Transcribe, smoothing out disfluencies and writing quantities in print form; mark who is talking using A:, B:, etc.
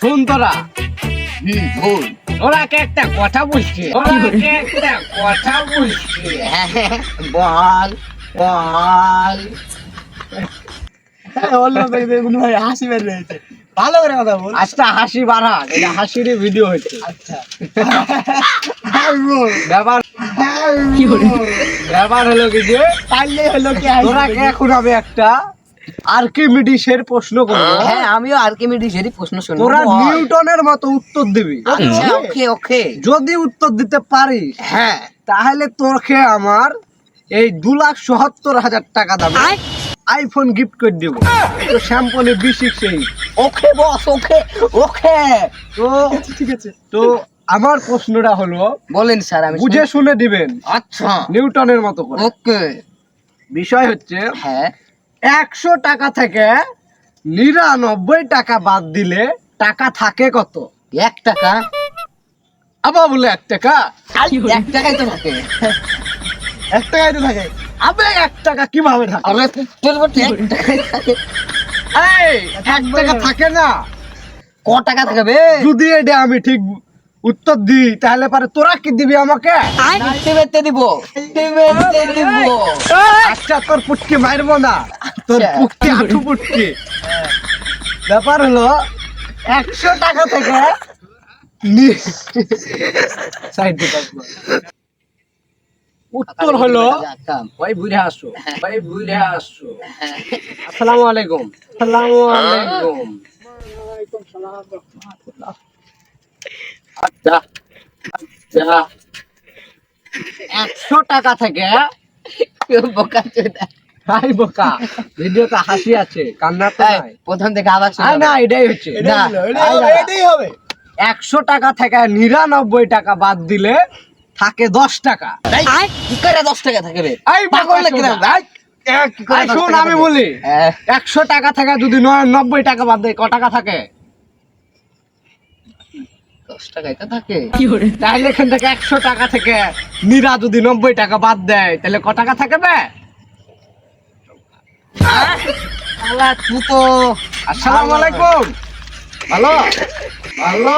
A: শুন তোরা
B: বল।
A: ওরাকে একটা কথা বলছি
B: বল বল।
C: ভাই হাসি বের রয়েছে, ভালো করে কথা বল।
A: আচ্ছা হাসি বাড়া, এটা হাসিরই ভিডিও হচ্ছে।
C: আচ্ছা
A: ব্যাপার হলো কি যে
C: পারলে হলো কি
A: তোরাকে এখন আমি একটা আর্কিমিডিসের প্রশ্ন করবো।
B: হ্যাঁ, আমিও আর্কিমিডিসেরই প্রশ্ন শুনবো।
A: তোরা
B: বল।
A: নিউটনের মতো উত্তর দিবি।
B: আচ্ছা, ওকে ওকে।
A: যদি উত্তর দিতে পারিস
B: হ্যাঁ,
A: তাহলে তোকে আমার এই 2,77,000 টাকা দাম আইফোন গিফট করে দিব। তো শ্যাম্পনে বিশিক সেই
B: ওকে বস, ওকে ওকে।
A: তো
C: ঠিক আছে।
A: তো আমার প্রশ্নটা হলো,
B: বলেন স্যার, আমি
A: বুঝে শুনে দিবেন
B: আচ্ছা,
A: নিউটনের মতো করে।
B: ওকে।
A: বিষয় হচ্ছে
B: হ্যাঁ,
A: 100 টাকা থেকে 99 টাকা বাদ দিলে টাকা থাকে কত?
B: 1 টাকা।
A: আবার বলে 1 টাকা?
B: 1 টাকাই তো থাকে।
C: 1 টাকায় তো থাকে।
A: আবে 1 টাকা কিভাবে থাকে?
B: আরে তোর বলতে 1 টাকাই থাকে।
A: এই 1 টাকা থাকে না।
B: ক টাকা থাকবে?
A: যদি এটা আমি ঠিক উত্তর দিই তাহলে পারে তোরা কি দিবি আমাকে?
B: টিমেতে দিব, টিমেতে দিব।
A: আচ্ছা তোর পুটকি মারবো না, তোর
B: আচ্ছা।
A: পুটকি আঠু পুটকি। ব্যাপার হলো 100 টাকা থেকে সাইড দিতে পারবো। উত্তর হলো ভাই বুঝে আসো, ভাই বুঝে আসো। আসসালামু আলাইকুম। আসসালামু আলাইকুম। আচ্ছা আচ্ছা 100 টাকা থেকে
B: বোকা চোদা।
A: হাই বোকা, ভিডিওতে হাসি আছে, কান্না তো
B: এই,
A: নাই।
B: প্রথম থেকে আবার
A: আরে না এটাই হচ্ছে।
C: এটাই
B: না,
C: হলো, এটাই হবে।
A: 100 টাকা থেকে 99 টাকা বাদ দিলে থাকে 10 টাকা।
B: কি করে 10 টাকা থাকবে?
A: এই
B: পাগল নাকি
A: চোদা।
B: রে? কি করে
A: আরে
B: 10
A: শোন
B: টাকা
A: আমি
B: থাকবে?
A: বলি,
B: হ্যাঁ,
A: 100 টাকা থেকে যদি 90 টাকা বাদ দেয় ক টাকা থাকে?
B: 10 টাকাই তো থাকে।
A: তাহলে এখান থেকে 100 টাকা থেকে নিরা যদি 90 টাকা বাদ দেয় তাহলে ক টাকা থাকবে?
B: আলা তুই তো
A: আসসালামু আলাইকুম। ভালো ভালো